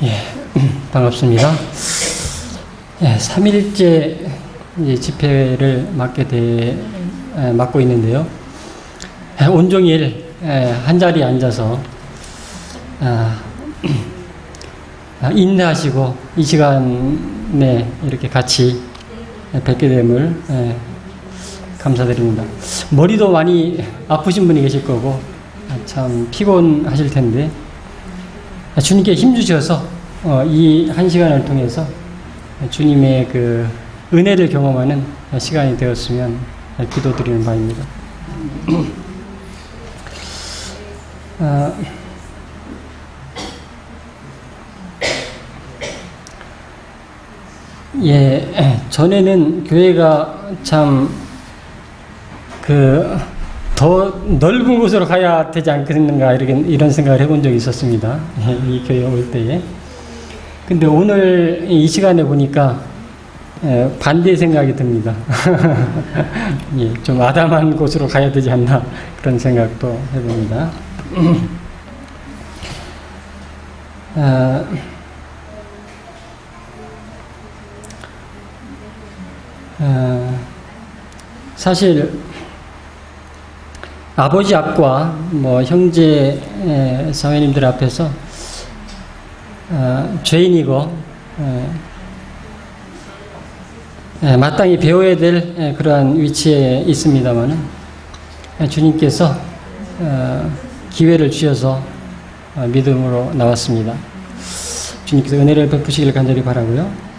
예, 반갑습니다. 예, 3일째 집회를 맡고 있는데요. 온종일 한 자리에 앉아서 인내하시고 이 시간에 이렇게 같이 뵙게 됨을 감사드립니다. 머리도 많이 아프신 분이 계실 거고 참 피곤하실 텐데 주님께 힘주셔서 이 한 시간을 통해서 주님의 그 은혜를 경험하는 시간이 되었으면 기도드리는 바입니다. 전에는 교회가 참 더 넓은 곳으로 가야 되지 않겠는가 이런 생각을 해본 적이 있었습니다. 이 교회 올 때에. 근데 오늘 이 시간에 보니까 반대의 생각이 듭니다. 좀 아담한 곳으로 가야 되지 않나 그런 생각도 해봅니다. 사실 아버지 앞과 형제 사회님들 앞에서 죄인이고 마땅히 배워야 될 그러한 위치에 있습니다만은 주님께서 기회를 주셔서 믿음으로 나왔습니다. 주님께서 은혜를 베푸시길 간절히 바라고요.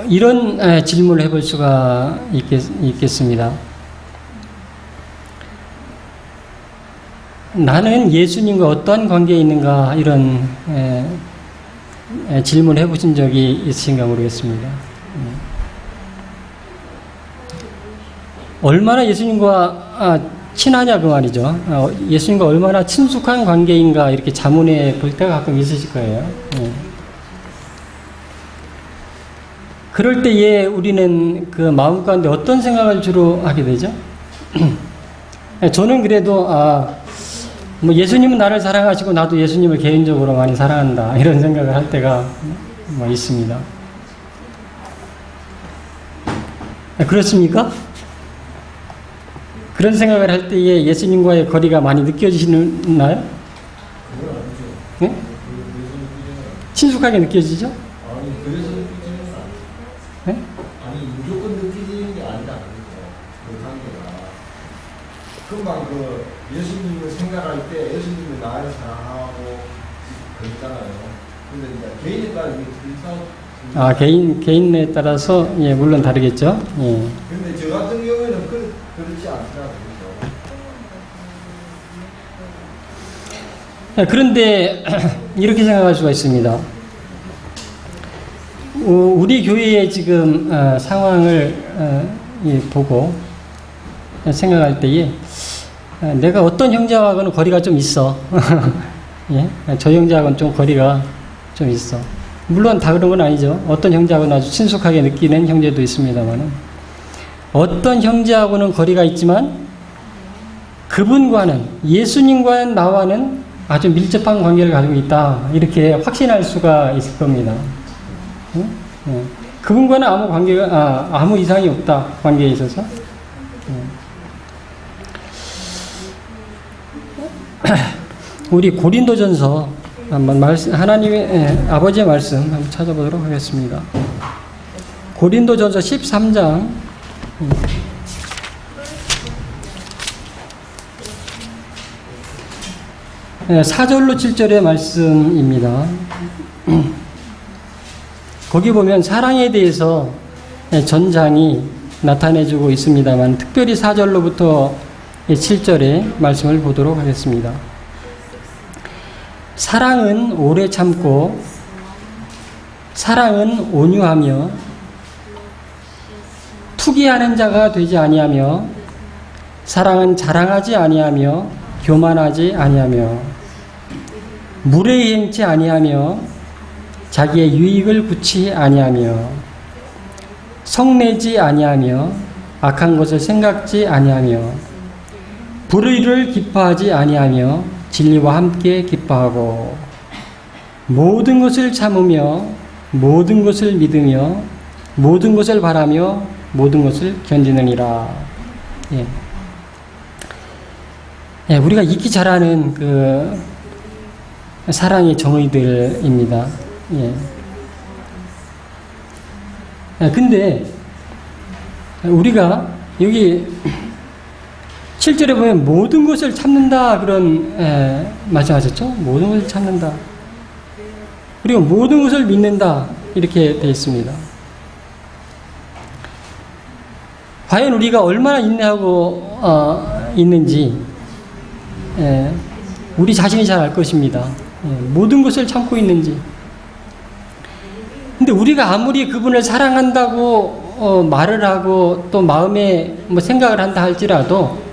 이런 질문을 해볼 수가 있겠습니다. 나는 예수님과 어떠한 관계에 있는가 이런 질문을 해보신 적이 있으신가 모르겠습니다. 얼마나 예수님과 친하냐 그 말이죠. 예수님과 얼마나 친숙한 관계인가 이렇게 자문해 볼 때가 가끔 있으실 거예요. 그럴 때에 우리는 그 마음 가운데 어떤 생각을 주로 하게 되죠? 저는 그래도 예수님은 나를 사랑하시고 나도 예수님을 개인적으로 많이 사랑한다 이런 생각을 할 때가 있습니다. 그렇습니까? 그런 생각을 할 때에 예수님과의 거리가 많이 느껴지시나요? 네? 친숙하게 느껴지죠? 네? 아니 무조건 느끼는 게 아니다. 그 관계가. 금방 예수님을 생각할 때 예수님을 나를 사랑하고 그랬잖아요. 근데 이제 개인에 따라 이게 개인에 따라서 물론 다르겠죠. 예. 근데 저 같은 경우에는 그렇지 않더라고요. 그런데 이렇게 생각할 수가 있습니다. 우리 교회의 지금 상황을 보고 생각할 때에 내가 어떤 형제하고는 거리가 좀 있어. 예? 저 형제하고는 좀 거리가 좀 있어. 물론 다 그런 건 아니죠. 어떤 형제하고는 아주 친숙하게 느끼는 형제도 있습니다만은 어떤 형제하고는 거리가 있지만 그분과는 예수님과는 나와는 아주 밀접한 관계를 가지고 있다. 이렇게 확신할 수가 있을 겁니다. 그분과는 아무 이상이 없다. 관계에 있어서. 우리 고린도전서 한번 하나님의 아버지의 말씀 한번 찾아보도록 하겠습니다. 고린도전서 13장 4절로 7절의 말씀입니다. 거기 보면 사랑에 대해서 전장이 나타내주고 있습니다만 특별히 4절로부터 7절의 말씀을 보도록 하겠습니다. 사랑은 오래 참고 사랑은 온유하며 투기하는 자가 되지 아니하며 사랑은 자랑하지 아니하며 교만하지 아니하며 무례히 행치 아니하며 자기의 유익을 구치 아니하며 성내지 아니하며 악한 것을 생각지 아니하며 불의를 기뻐하지 아니하며 진리와 함께 기뻐하고 모든 것을 참으며 모든 것을 믿으며 모든 것을 바라며 모든 것을 견디느니라. 예. 예, 우리가 익히 잘 아는 그 사랑의 정의들입니다. 예. 예, 근데 우리가 여기 7절에 보면 모든 것을 참는다 그런 말씀하셨죠? 모든 것을 참는다. 그리고 모든 것을 믿는다 이렇게 되어 있습니다. 과연 우리가 얼마나 인내하고 있는지 우리 자신이 잘 알 것입니다. 모든 것을 참고 있는지. 근데 우리가 아무리 그분을 사랑한다고 말을 하고 또 마음에 뭐 생각을 한다 할지라도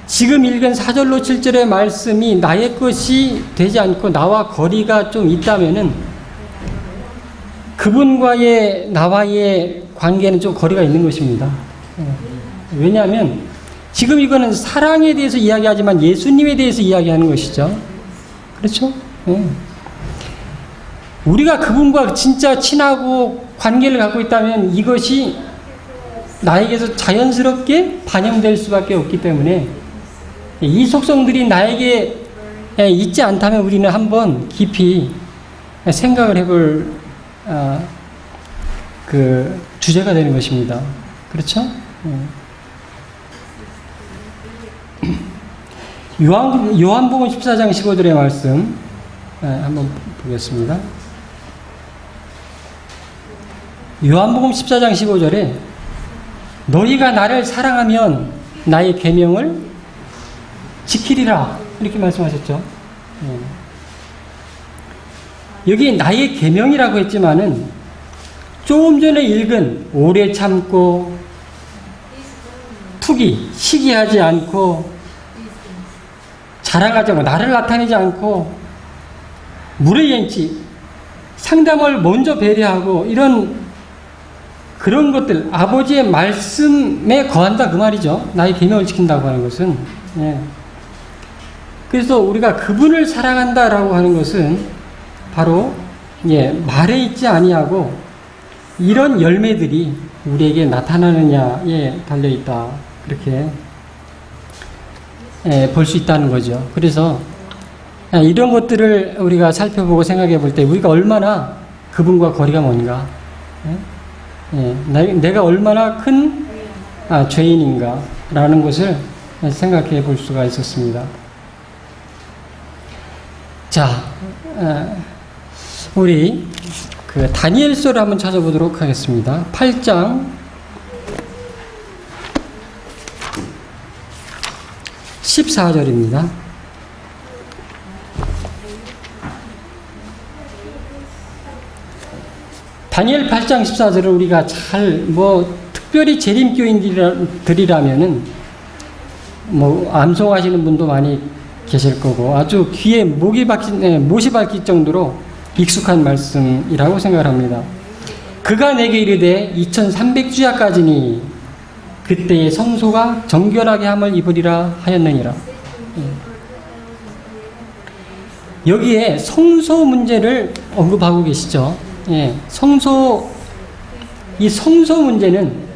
지금 읽은 4절로 7절의 말씀이 나의 것이 되지 않고 나와 거리가 좀 있다면은 그분과의 나와의 관계는 좀 거리가 있는 것입니다. 왜냐하면 지금 이거는 사랑에 대해서 이야기하지만 예수님에 대해서 이야기하는 것이죠. 그렇죠? 우리가 그분과 진짜 친하고 관계를 갖고 있다면 이것이 나에게서 자연스럽게 반영될 수밖에 없기 때문에 이 속성들이 나에게 있지 않다면 우리는 한번 깊이 생각을 해볼 그 주제가 되는 것입니다. 그렇죠? 요한복음 14장 15절의 말씀 한번 보겠습니다. 요한복음 14장 15절에 너희가 나를 사랑하면 나의 계명을 지키리라 이렇게 말씀하셨죠. 여기 나의 계명이라고 했지만은 조금 전에 읽은 오래 참고 투기, 시기하지 않고 자랑하지 않고 나를 나타내지 않고 무례행치, 상담을 먼저 배려하고 이런 그런 것들 아버지의 말씀에 거한다 그 말이죠. 나의 계명을 지킨다고 하는 것은. 그래서 우리가 그분을 사랑한다라고 하는 것은 바로 말에 있지 아니하고 이런 열매들이 우리에게 나타나느냐에 달려있다. 그렇게 볼 수 있다는 거죠. 그래서 이런 것들을 우리가 살펴보고 생각해 볼 때 우리가 얼마나 그분과 거리가 먼가, 내가 얼마나 큰 죄인인가라는 것을 생각해 볼 수가 있었습니다. 자, 우리 그 다니엘서를 한번 찾아보도록 하겠습니다. 8장 14절입니다. 다니엘 8장 14절을 우리가 잘 특별히 재림교인들이라면은 암송하시는 분도 많이 계실 거고 아주 귀에 못이 박힐 정도로 익숙한 말씀이라고 생각을 합니다. 그가 내게 이르되 2300주야까지니 그때의 성소가 정결하게 함을 입으리라 하였느니라. 여기에 성소 문제를 언급하고 계시죠. 이 성소 문제는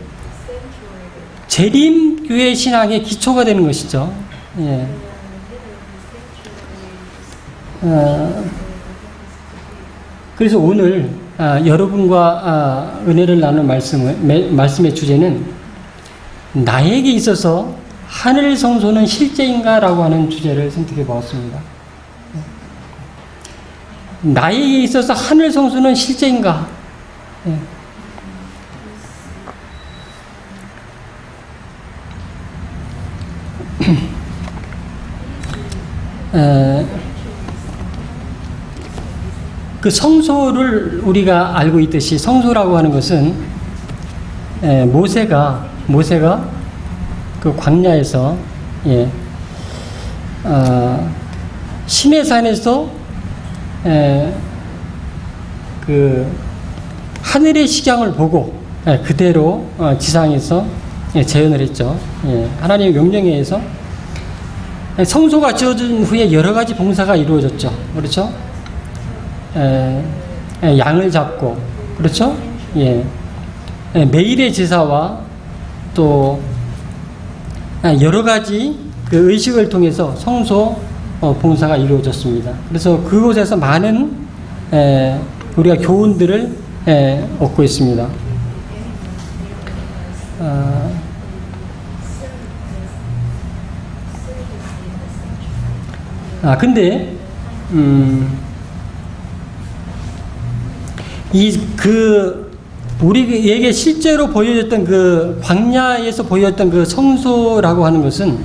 재림교회 신앙의 기초가 되는 것이죠. 그래서 오늘 여러분과 은혜를 나눌 말씀의 주제는 나에게 있어서 하늘 성소는 실제인가? 라고 하는 주제를 선택해 보았습니다. 나에게 있어서 하늘 성소는 실제인가? 그 성소를 우리가 알고 있듯이 성소라고 하는 것은 모세가 그 광야에서 시내산에서 그 하늘의 식양을 보고 그대로 지상에서 재현을 했죠. 하나님의 명령에 의해서 성소가 지어진 후에 여러 가지 봉사가 이루어졌죠. 그렇죠? 양을 잡고, 그렇죠? 예. 매일의 제사와 또 여러 가지 그 의식을 통해서 성소 봉사가 이루어졌습니다. 그래서 그곳에서 많은 우리가 교훈들을 얻고 있습니다. 근데 우리에게 실제로 보여졌던 그 광야에서 보여졌던 그 성소라고 하는 것은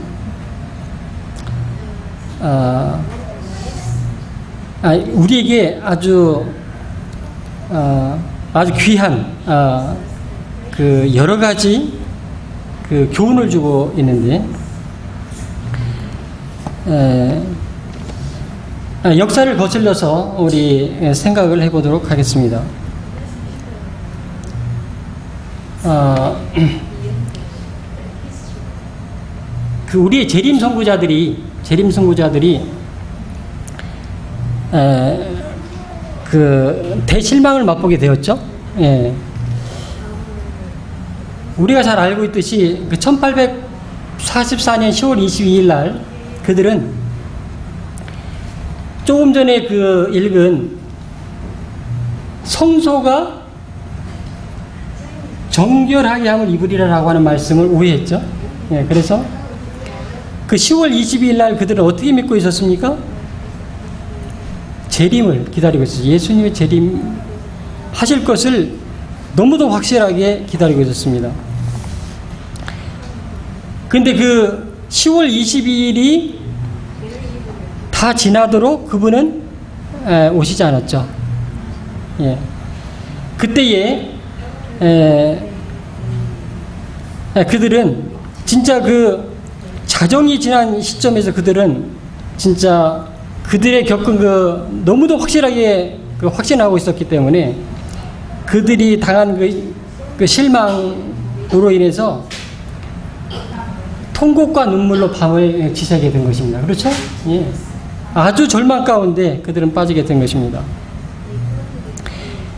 우리에게 아주 귀한 그 여러 가지 그 교훈을 주고 있는데 역사를 거슬러서 우리 생각을 해보도록 하겠습니다. 그 우리의 재림 선구자들이 그 대실망을 맛보게 되었죠. 예. 우리가 잘 알고 있듯이 그 1844년 10월 22일 날 그들은 조금 전에 그 읽은 성소가 정결하게 함을 입으리라라고 하는 말씀을 오해했죠. 예, 그래서 그 10월 22일 날 그들은 어떻게 믿고 있었습니까? 재림을 기다리고 있었어요. 예수님의 재림 하실 것을 너무도 확실하게 기다리고 있었습니다. 근데 그 10월 22일이 다 지나도록 그분은 오시지 않았죠. 예. 그때에 그들은 진짜 그 자정이 지난 시점에서 그들은 진짜 그들의 겪은 그 너무도 확실하게 그 확신하고 있었기 때문에 그들이 당한 그 실망으로 인해서 통곡과 눈물로 밤을 지새게 된 것입니다. 그렇죠? 예. 아주 절망 가운데 그들은 빠지게 된 것입니다.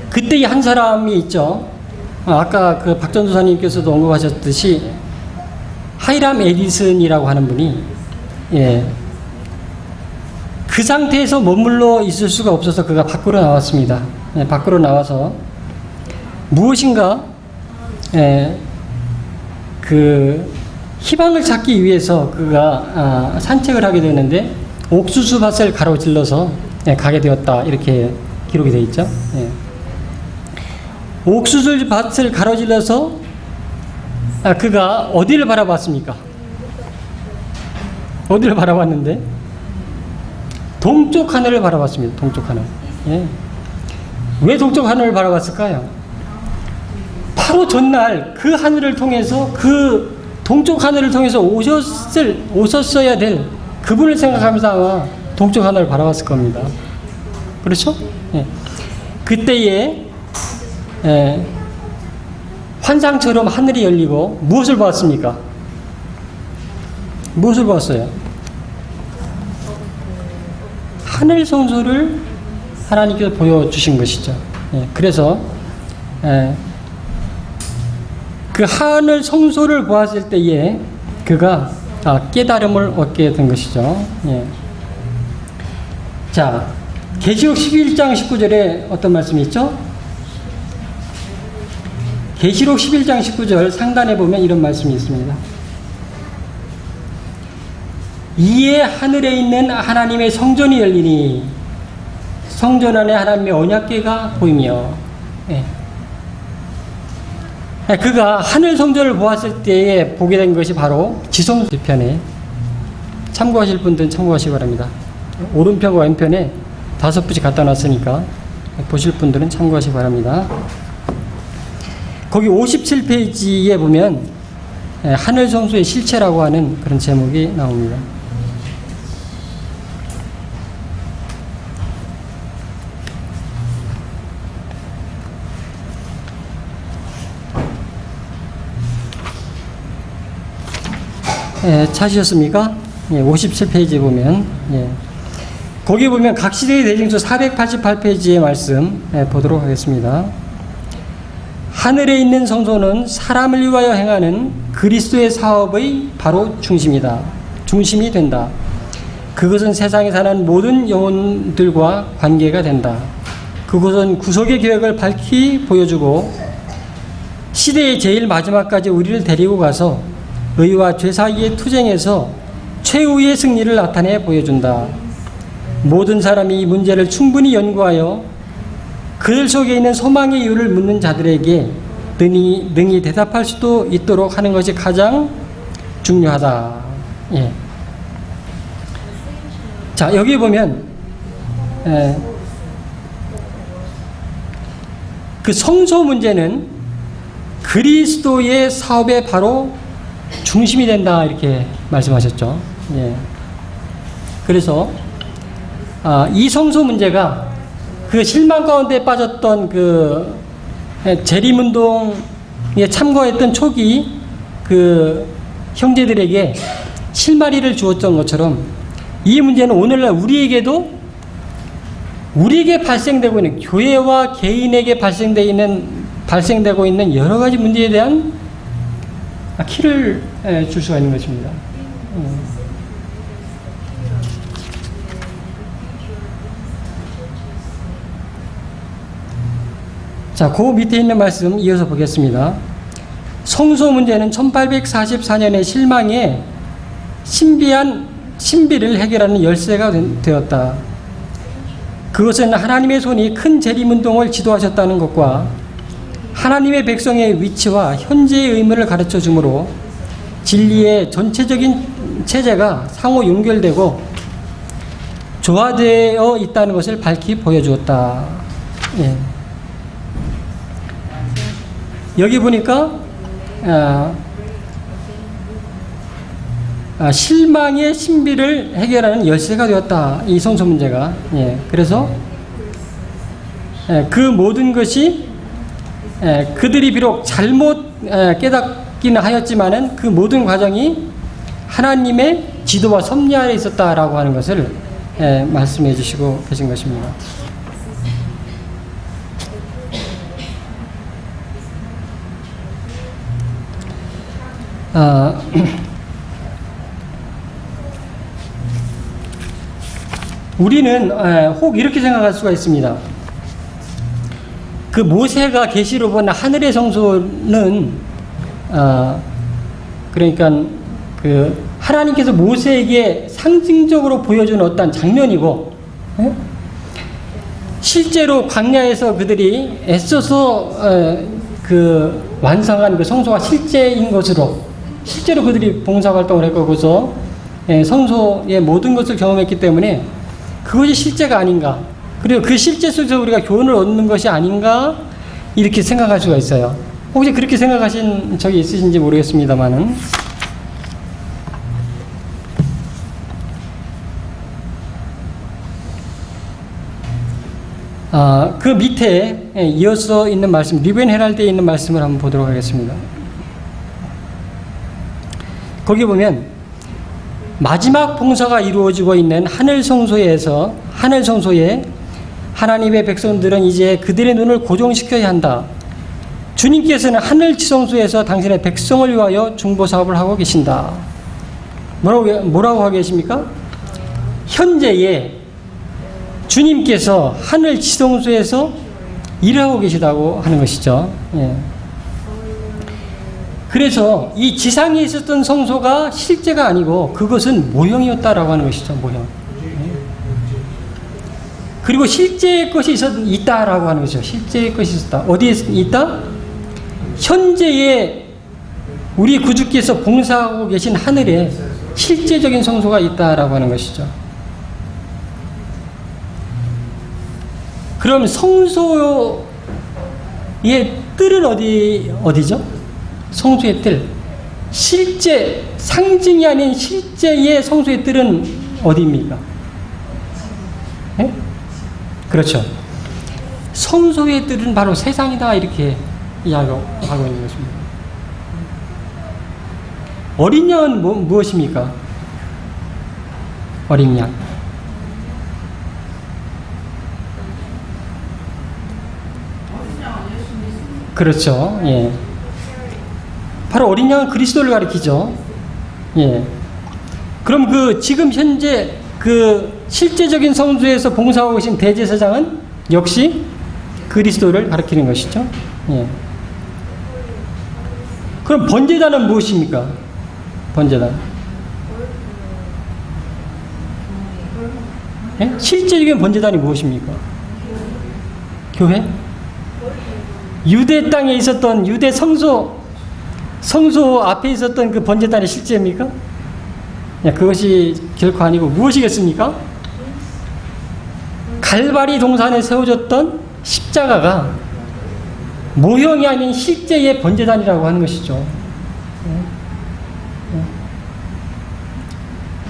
그때 한 사람이 있죠. 아까 그 박 전도사님께서도 언급하셨듯이 하이람 에디슨이라고 하는 분이 그 상태에서 머물러 있을 수가 없어서 그가 밖으로 나왔습니다. 밖으로 나와서 무엇인가 그 희망을 찾기 위해서 그가 산책을 하게 되는데 옥수수 밭을 가로질러서 가게 되었다, 이렇게 기록이 되어 있죠. 옥수수 밭을 가로질러서 그가 어디를 바라봤습니까? 어디를 바라봤는데 동쪽 하늘을 바라봤습니다. 동쪽 하늘. 왜 동쪽 하늘을 바라봤을까요? 바로 전날 그 하늘을 통해서, 그 동쪽 하늘을 통해서 오셨어야 될 그분을 생각하면서 아마 동쪽 하늘을 바라봤을 겁니다. 그렇죠? 그때에 환상처럼 하늘이 열리고 무엇을 보았습니까? 무엇을 보았어요? 하늘 성소를 하나님께서 보여주신 것이죠. 그래서 그 하늘 성소를 보았을 때에 그가 깨달음을 얻게 된 것이죠. 자, 계시록 11장 19절에 어떤 말씀이 있죠? 계시록 11장 19절 상단에 보면 이런 말씀이 있습니다. 이에 하늘에 있는 하나님의 성전이 열리니 성전 안에 하나님의 언약궤가 보이며, 그가 하늘 성전을 보았을 때에 보게 된 것이 바로 지성편에, 참고하실 분들은 참고하시기 바랍니다. 오른편과 왼편에 5부지 갖다 놨으니까 보실 분들은 참고하시기 바랍니다. 거기 57페이지에 보면 하늘 성소의 실체라고 하는 그런 제목이 나옵니다. 찾으셨습니까? 예, 57페이지에 보면, 예. 거기 보면 각 시대의 대징수 488페이지의 말씀 보도록 하겠습니다. 하늘에 있는 성소는 사람을 위하여 행하는 그리스도의 사업의 바로 중심이다. 중심이 된다. 그것은 세상에 사는 모든 영혼들과 관계가 된다. 그것은 구속의 계획을 밝히 보여주고 시대의 제일 마지막까지 우리를 데리고 가서 의와 죄 사이의 투쟁에서 최후의 승리를 나타내 보여준다. 모든 사람이 이 문제를 충분히 연구하여 그들 속에 있는 소망의 이유를 묻는 자들에게 능히 대답할 수도 있도록 하는 것이 가장 중요하다. 예. 자, 여기 보면 그 성소 문제는 그리스도의 사업의 바로 중심이 된다 이렇게 말씀하셨죠. 예. 그래서 이 성소 문제가 그 실망 가운데 빠졌던 그 재림운동에 참가했던 초기 그 형제들에게 실마리를 주었던 것처럼 이 문제는 오늘날 우리에게 발생되고 있는 교회와 개인에게 발생되고 있는 여러 가지 문제에 대한 키를 줄 수가 있는 것입니다. 자, 그 밑에 있는 말씀 이어서 보겠습니다. 성소 문제는 1844년의 실망에 신비를 해결하는 열쇠가 되었다. 그것은 하나님의 손이 큰 재림운동을 지도하셨다는 것과 하나님의 백성의 위치와 현재의 의무를 가르쳐 주므로 진리의 전체적인 체제가 상호 연결되고 조화되어 있다는 것을 밝히 보여주었다. 예. 여기 보니까 실망의 신비를 해결하는 열쇠가 되었다. 이 성소 문제가. 예. 그래서 그 모든 것이 그들이 비록 잘못 깨닫기는 하였지만은 그 모든 과정이 하나님의 지도와 섭리 아래 있었다라고 하는 것을 말씀해 주시고 계신 것입니다. 우리는 혹 이렇게 생각할 수가 있습니다. 그 모세가 계시로 본 하늘의 성소는 그러니까 그 하나님께서 모세에게 상징적으로 보여준 어떤 장면이고 실제로 광야에서 그들이 애써서 그 완성한 그 성소가 실제인 것으로 실제로 그들이 봉사활동을 했고 거기서 성소의 모든 것을 경험했기 때문에 그것이 실제가 아닌가, 그리고 그 실제 속에서 우리가 교훈을 얻는 것이 아닌가 이렇게 생각할 수가 있어요. 혹시 그렇게 생각하신 적이 있으신지 모르겠습니다만은 그 밑에 이어서 있는 말씀, 리벤 헤랄드에 있는 말씀을 한번 보도록 하겠습니다. 거기 보면 마지막 봉사가 이루어지고 있는 하늘 성소에 하나님의 백성들은 이제 그들의 눈을 고정시켜야 한다. 주님께서는 하늘 지성소에서 당신의 백성을 위하여 중보 사업을 하고 계신다. 뭐라고 하고 계십니까? 현재에 주님께서 하늘 지성소에서 일하고 계시다고 하는 것이죠. 예. 그래서 이 지상에 있었던 성소가 실제가 아니고 그것은 모형이었다라고 하는 것이죠. 모형. 그리고 실제의 것이 있다라고 하는 것이죠. 실제의 것이 있었다. 어디에 있다? 현재의 우리 구주께서 봉사하고 계신 하늘에 실제적인 성소가 있다라고 하는 것이죠. 그럼 성소의 뜰은 어디죠? 성소의 뜰. 실제, 상징이 아닌 실제의 성소의 뜰은 어디입니까? 네? 그렇죠. 성소의 뜰은 바로 세상이다, 이렇게 이야기하고 있는 것입니다. 어린 양은 무엇입니까? 어린 양. 그렇죠. 예. 바로 어린 양은 그리스도를 가리키죠. 예. 그럼 그 지금 현재 그 실제적인 성소에서 봉사하고 계신 대제사장은 역시 그리스도를 가리키는 것이죠. 예. 그럼 번제단은 무엇입니까? 번제단. 예? 실제적인 번제단이 무엇입니까? 교회? 유대 땅에 있었던 유대 성소 앞에 있었던 그 번제단이 실제입니까? 예, 그것이 결코 아니고 무엇이겠습니까? 갈바리 동산에 세워졌던 십자가가 모형이 아닌 실제의 번제단이라고 하는 것이죠.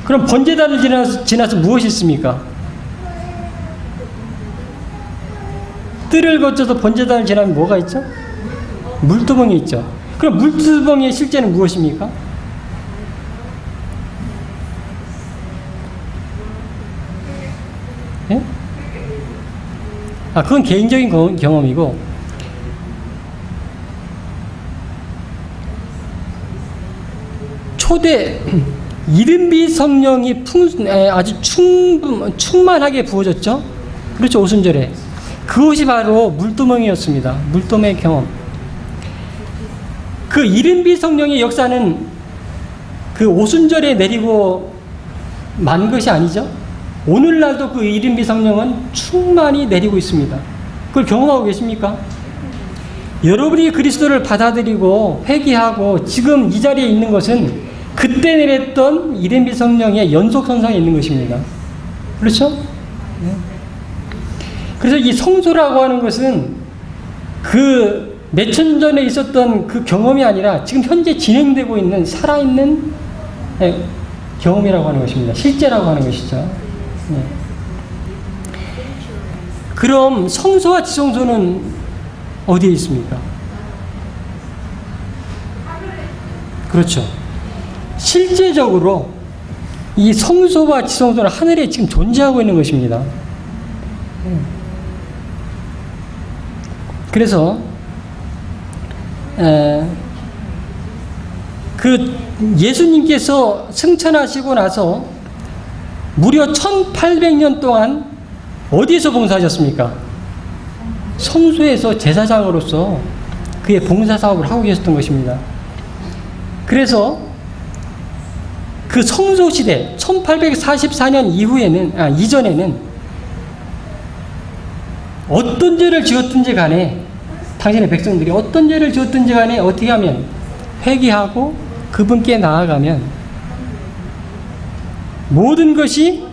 그럼 번제단을 지나서 무엇이 있습니까? 뜰을 거쳐서 번제단을 지나면 뭐가 있죠? 물두멍이 있죠. 그럼 물두멍의 실제는 무엇입니까? 예? 그건 개인적인 경험이고, 초대 이른비 성령이 아주 충만하게 부어졌죠. 그렇죠. 오순절에. 그것이 바로 물두멍이었습니다. 물두멍의 경험. 그 이른비 성령의 역사는 그 오순절에 내리고 만 것이 아니죠. 오늘날도 그 이른비 성령은 충만히 내리고 있습니다. 그걸 경험하고 계십니까? 여러분이 그리스도를 받아들이고 회개하고 지금 이 자리에 있는 것은 그때 내렸던 이른비 성령의 연속선상에 있는 것입니다. 그렇죠? 그래서 이 성소라고 하는 것은 그 몇천 년 전에 있었던 그 경험이 아니라 지금 현재 진행되고 있는 살아있는 경험이라고 하는 것입니다. 실제라고 하는 것이죠. 그럼 성소와 지성소는 어디에 있습니까? 그렇죠. 실제적으로 이 성소와 지성소는 하늘에 지금 존재하고 있는 것입니다. 그래서 그 예수님께서 승천하시고 나서 무려 1800년 동안 어디에서 봉사하셨습니까? 성소에서 제사장으로서 그의 봉사사업을 하고 계셨던 것입니다. 그래서 그 성소시대 1844년 이전에는 어떤 죄를 지었든지 간에 당신의 백성들이 어떤 죄를 지었든지 간에 어떻게 하면 회개하고 그분께 나아가면 모든 것이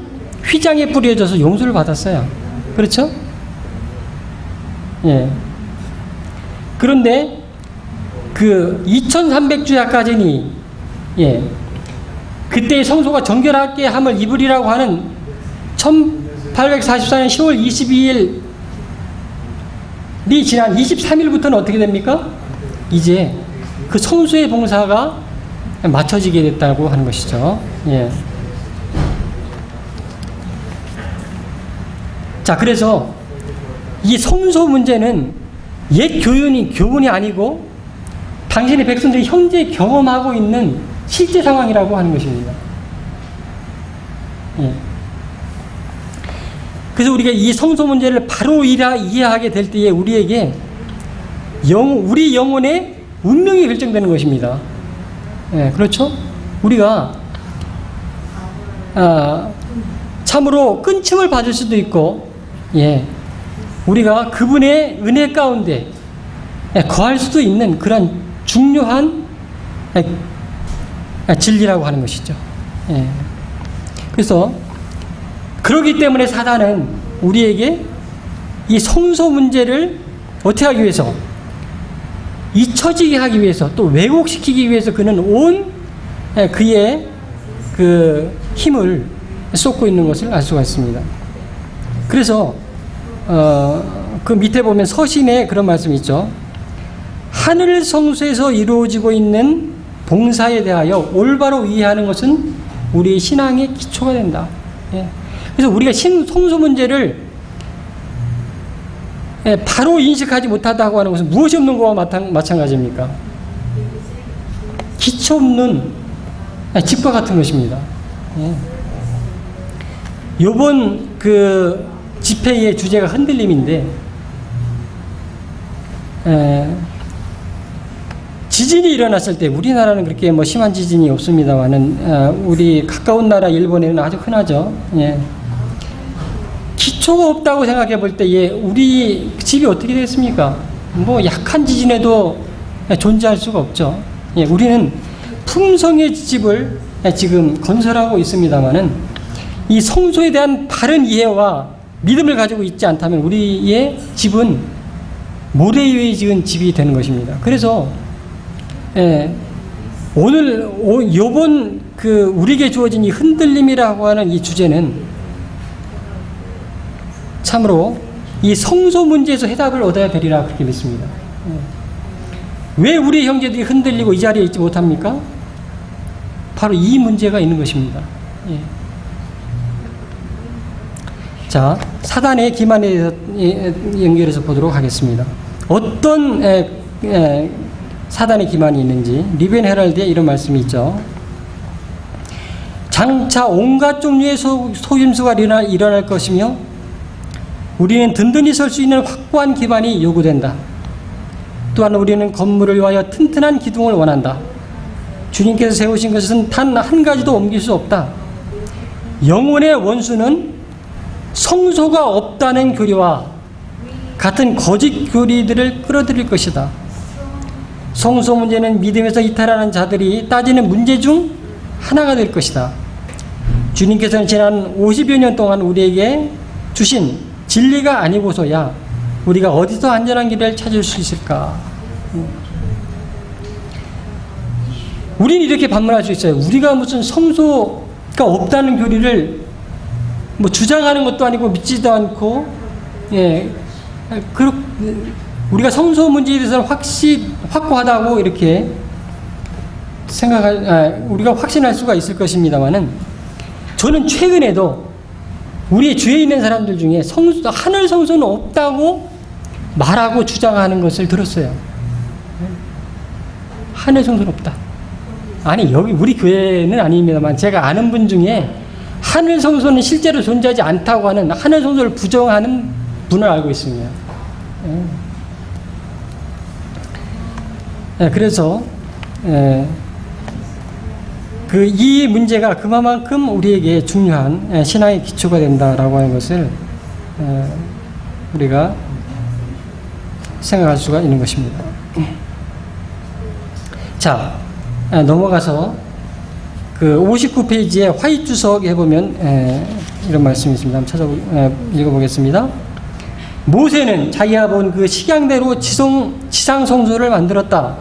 휘장에 뿌려져서 용서를 받았어요. 그렇죠? 예. 그런데 그 2300주야까지니 그때의 성소가 정결하게 함을 입으리라고 하는 1844년 10월 22일 이 지난 23일부터는 어떻게 됩니까? 이제 그 성소의 봉사가 맞춰지게 됐다고 하는 것이죠. 예. 자, 그래서 이 성소 문제는 옛 교훈이 아니고 당신의 백성들이 현재 경험하고 있는 실제 상황이라고 하는 것입니다. 예. 그래서 우리가 이 성소 문제를 바로 이해하게 될 때에 우리에게 우리 영혼의 운명이 결정되는 것입니다. 예, 그렇죠? 우리가 참으로 끈침을 받을 수도 있고, 우리가 그분의 은혜 가운데 거할 수도 있는 그런 중요한 진리라고 하는 것이죠. 그래서 그렇기 때문에 사단은 우리에게 이 성소 문제를 어떻게 하기 위해서 잊혀지게 하기 위해서 또 왜곡시키기 위해서 그는 온 그의 그 힘을 쏟고 있는 것을 알 수가 있습니다. 그래서 그 밑에 보면 서신에 그런 말씀이 있죠. 하늘 성소에서 이루어지고 있는 봉사에 대하여 올바로 이해하는 것은 우리의 신앙의 기초가 된다. 예. 그래서 우리가 성소 문제를 바로 인식하지 못하다고 하는 것은 무엇이 없는 거와 마찬가지입니까? 기초 없는 집과 같은 것입니다. 요번 그 집회의 주제가 흔들림인데, 지진이 일어났을 때, 우리나라는 그렇게 뭐 심한 지진이 없습니다만은, 우리 가까운 나라 일본에는 아주 흔하죠. 예. 기초가 없다고 생각해 볼 때, 우리 집이 어떻게 됐습니까? 뭐 약한 지진에도 존재할 수가 없죠. 예, 우리는 품성의 집을 지금 건설하고 있습니다만은, 이 성소에 대한 바른 이해와 믿음을 가지고 있지 않다면 우리의 집은 모래 위에 지은 집이 되는 것입니다. 그래서 오늘 요번 그 우리에게 주어진 이 흔들림이라고 하는 이 주제는 참으로 이 성소 문제에서 해답을 얻어야 되리라 그렇게 믿습니다. 왜 우리 형제들이 흔들리고 이 자리에 있지 못합니까? 바로 이 문제가 있는 것입니다. 예. 자, 사단의 기만에 대해서 연결해서 보도록 하겠습니다. 어떤 사단의 기만이 있는지 리벤 헤럴드에 이런 말씀이 있죠. 장차 온갖 종류의 속임수가 일어날 것이며 우리는 든든히 설 수 있는 확고한 기반이 요구된다. 또한 우리는 건물을 위하여 튼튼한 기둥을 원한다. 주님께서 세우신 것은 단 한 가지도 옮길 수 없다. 영혼의 원수는 성소가 없다는 교리와 같은 거짓 교리들을 끌어들일 것이다. 성소 문제는 믿음에서 이탈하는 자들이 따지는 문제 중 하나가 될 것이다. 주님께서는 지난 50여 년 동안 우리에게 주신 진리가 아니고서야 우리가 어디서 안전한 길을 찾을 수 있을까? 우리는 이렇게 반문할 수 있어요. 우리가 무슨 성소가 없다는 교리를 뭐 주장하는 것도 아니고 믿지도 않고, 우리가 성소 문제에 대해서는 확고하다고 이렇게 우리가 확신할 수가 있을 것입니다만은, 저는 최근에도 우리 주위에 있는 사람들 중에 하늘 성소는 없다고 말하고 주장하는 것을 들었어요. 하늘 성소는 없다. 아니, 여기 우리 교회는 아닙니다만 제가 아는 분 중에 하늘 성소는 실제로 존재하지 않다고 하는, 하늘 성소를 부정하는 분을 알고 있습니다. 그래서 이 문제가 그만큼 우리에게 중요한 신앙의 기초가 된다라고 하는 것을 우리가 생각할 수가 있는 것입니다. 자, 넘어가서 그 59페이지에 화이트 주석에 보면 이런 말씀이 있습니다. 한번 읽어보겠습니다. 모세는 자기가 본 그 식양대로 지상 성소를 만들었다.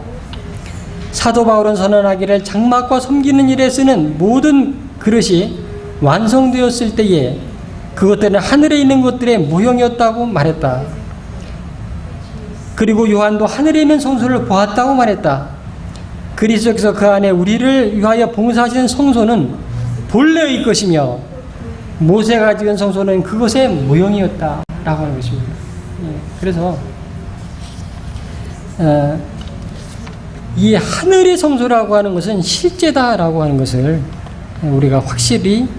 사도 바울은 선언하기를 장막과 섬기는 일에 쓰는 모든 그릇이 완성되었을 때에 그것들은 하늘에 있는 것들의 모형이었다고 말했다. 그리고 요한도 하늘에 있는 성소를 보았다고 말했다. 그리스도께서 그 안에 우리를 위하여 봉사하시는 성소는 본래의 것이며 모세가 지은 성소는 그것의 모형이었다라고 하는 것입니다. 그래서 이 하늘의 성소라고 하는 것은 실제다라고 하는 것을 우리가 확실히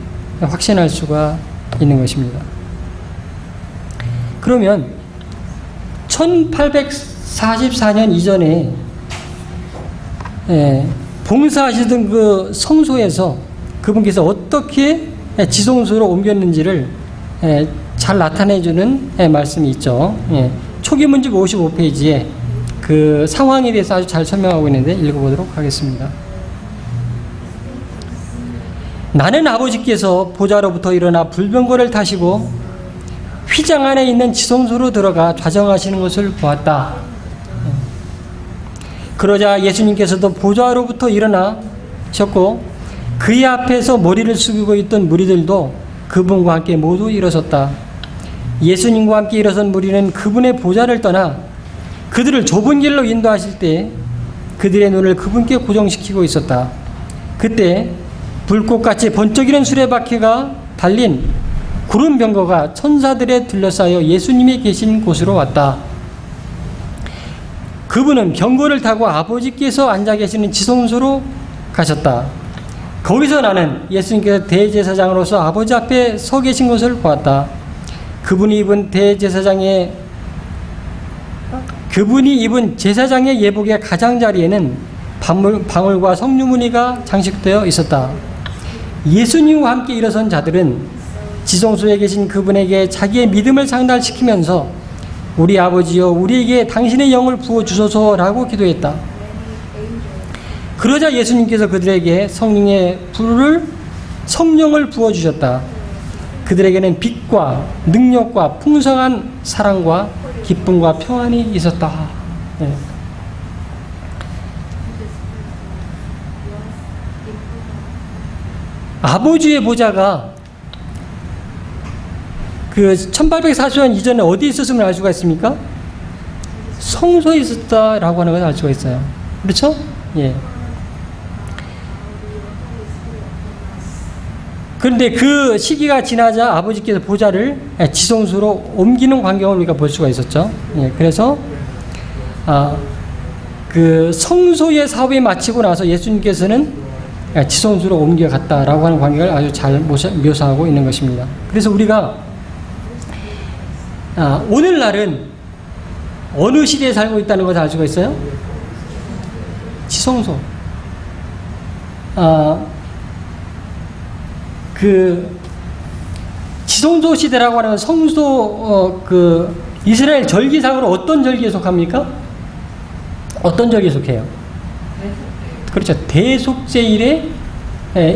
확신할 수가 있는 것입니다. 그러면 1844년 이전에 봉사하시던 그 성소에서 그분께서 어떻게 지성소로 옮겼는지를 잘 나타내주는 말씀이 있죠. 초기 문집 55페이지에 그 상황에 대해서 아주 잘 설명하고 있는데 읽어보도록 하겠습니다. 나는 아버지께서 보좌로부터 일어나 불병거를 타시고 휘장 안에 있는 지성소로 들어가 좌정하시는 것을 보았다. 그러자 예수님께서도 보좌로부터 일어나셨고 그의 앞에서 머리를 숙이고 있던 무리들도 그분과 함께 모두 일어섰다. 예수님과 함께 일어선 무리는 그분의 보좌를 떠나 그들을 좁은 길로 인도하실 때 그들의 눈을 그분께 고정시키고 있었다. 그때 불꽃같이 번쩍이는 수레바퀴가 달린 구름 병거가 천사들에 둘러싸여 예수님이 계신 곳으로 왔다. 그분은 병거를 타고 아버지께서 앉아 계시는 지성소로 가셨다. 거기서 나는 예수님께서 대제사장으로서 아버지 앞에 서 계신 것을 보았다. 그분이 입은 제사장의 예복의 가장자리에는 방울과 성류무늬가 장식되어 있었다. 예수님과 함께 일어선 자들은 지성소에 계신 그분에게 자기의 믿음을 상달시키면서 우리 아버지여 우리에게 당신의 영을 부어주소서라고 기도했다. 그러자 예수님께서 그들에게 성령을 부어주셨다. 그들에게는 빛과 능력과 풍성한 사랑과 기쁨과 평안이 있었다. 네. 아버지의 보좌가 그 1840년 이전에 어디에 있었음을 알 수가 있습니까? 성소에 있었다라고 하는 걸 알 수가 있어요. 그렇죠? 예. 그런데 그 시기가 지나자 아버지께서 보좌를 지성소로 옮기는 광경을 우리가 볼 수가 있었죠. 예. 그래서 그 성소의 사업이 마치고 나서 예수님께서는 지성소로 옮겨갔다라고 하는 광경을 아주 잘 묘사하고 있는 것입니다. 그래서 우리가 오늘날은 어느 시대에 살고 있다는 것을 알 수가 있어요? 지성소. 그 지성소 시대라고 하는 성소 이스라엘 절기상으로 어떤 절기에 속합니까? 어떤 절기에 속해요? 그렇죠. 대속제일에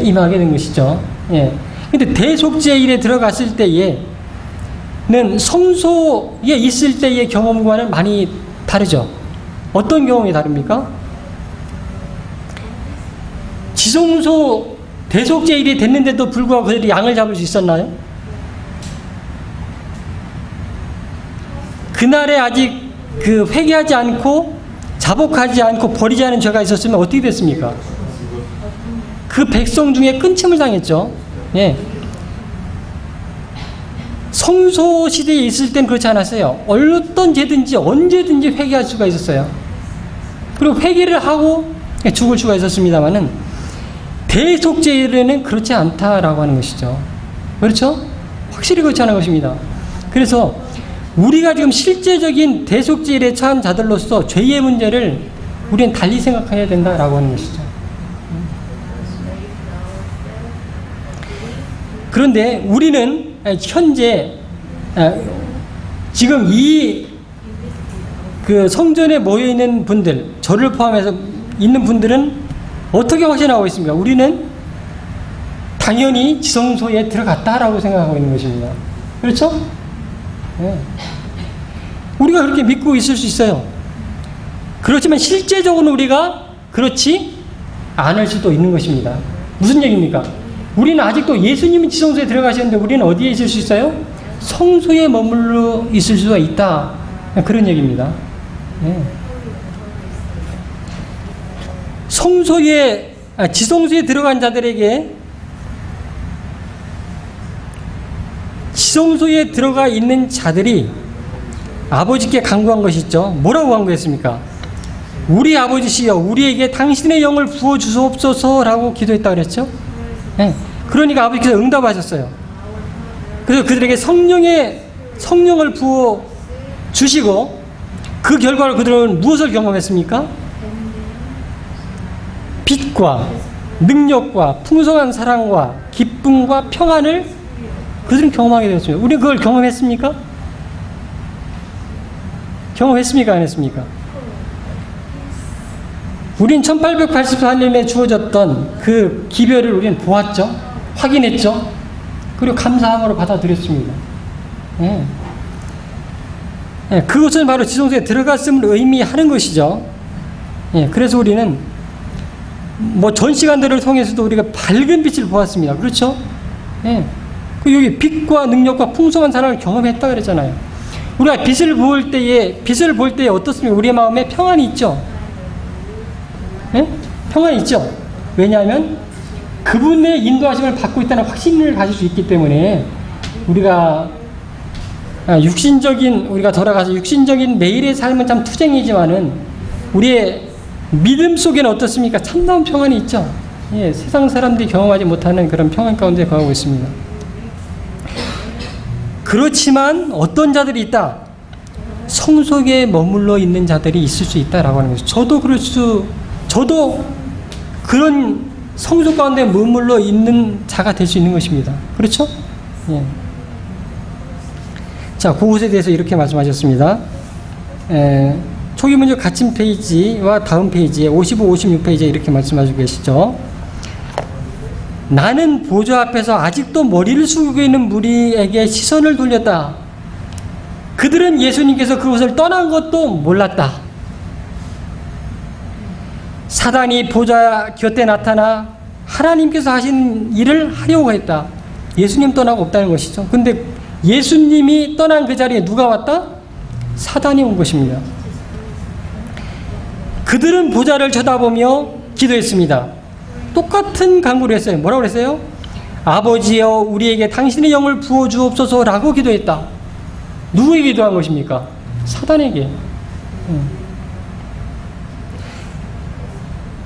임하게 된 것이죠. 예. 근데 대속제일에 들어갔을 때에는 성소에 있을 때의 경험과는 많이 다르죠. 어떤 경험이 다릅니까? 지성소 대속제일이 됐는데도 불구하고 그들이 양을 잡을 수 있었나요? 그날에 아직 회개하지 않고 자복하지 않고 버리지 않은 죄가 있었으면 어떻게 됐습니까? 그 백성 중에 끊침을 당했죠. 예. 성소 시대에 있을 땐 그렇지 않았어요. 어떤 죄든지 언제든지 회개할 수가 있었어요. 그리고 회개를 하고 죽을 수가 있었습니다만은 대속제일에는 그렇지 않다라고 하는 것이죠. 그렇죠? 확실히 그렇지 않은 것입니다. 그래서 우리가 지금 실제적인 대속제일에 처한 자들로서 죄의 문제를 우리는 달리 생각해야 된다라고 하는 것이죠. 그런데 우리는 현재 지금 그 성전에 모여 있는 분들, 저를 포함해서 있는 분들은 어떻게 확신하고 있습니까? 우리는 당연히 지성소에 들어갔다라고 생각하고 있는 것입니다. 그렇죠? 네. 우리가 그렇게 믿고 있을 수 있어요. 그렇지만 실제적으로 우리가 그렇지 않을 수도 있는 것입니다. 무슨 얘기입니까? 우리는 아직도 예수님이 지성소에 들어가셨는데 우리는 어디에 있을 수 있어요? 성소에 머물러 있을 수가 있다. 그런 얘기입니다. 네. 지성소에 들어간 자들에게 지성소에 들어가 있는 자들이 아버지께 간구한 것이 있죠. 뭐라고 간구했습니까? 우리 아버지시여 우리에게 당신의 영을 부어주소옵소서라고 기도했다 그랬죠. 네. 그러니까 아버지께서 응답하셨어요. 그래서 그들에게 성령을 부어주시고 그 결과로 그들은 무엇을 경험했습니까? 빛과 능력과 풍성한 사랑과 기쁨과 평안을 그들은 경험하게 되었습니다. 우리는 그걸 경험했습니까? 경험했습니까? 안 했습니까? 우린 1884년에 주어졌던 그 기별을 우리는 보았죠. 확인했죠. 그리고 감사함으로 받아들였습니다. 네. 네, 그것은 바로 지성소에 들어갔음을 의미하는 것이죠. 네, 그래서 우리는 전 시간들을 통해서도 우리가 밝은 빛을 보았습니다. 그렇죠? 네. 여기 빛과 능력과 풍성한 사랑을 경험했다 그랬잖아요. 우리가 빛을 볼 때에 어떻습니까? 우리의 마음에 평안이 있죠. 네? 평안이 있죠. 왜냐하면 그분의 인도하심을 받고 있다는 확신을 가질 수 있기 때문에 우리가 우리가 돌아가서 육신적인 매일의 삶은 참 투쟁이지만은 우리의 믿음 속에는 어떻습니까? 참다운 평안이 있죠. 예, 세상 사람들이 경험하지 못하는 그런 평안 가운데 거하고 있습니다. 그렇지만 어떤 자들이 있다. 성 속에 머물러 있는 자들이 있을 수 있다라고 하는 것이죠. 저도 그런 성소 가운데 머물러 있는 자가 될 수 있는 것입니다. 그렇죠? 예. 자, 그것에 대해서 이렇게 말씀하셨습니다. 초기문제 갇힌 페이지와 다음 페이지에 55, 56페이지에 이렇게 말씀하시고 계시죠. 나는 보좌 앞에서 아직도 머리를 숙이고 있는 무리에게 시선을 돌렸다. 그들은 예수님께서 그곳을 떠난 것도 몰랐다. 사단이 보좌 곁에 나타나 하나님께서 하신 일을 하려고 했다. 예수님 떠나고 없다는 것이죠. 근데 예수님이 떠난 그 자리에 누가 왔다? 사단이 온 것입니다. 그들은 보좌를 쳐다보며 기도했습니다. 똑같은 간구를 했어요. 뭐라고 그랬어요? 아버지여 우리에게 당신의 영을 부어주옵소서라고 기도했다. 누구에게 기도한 것입니까? 사단에게.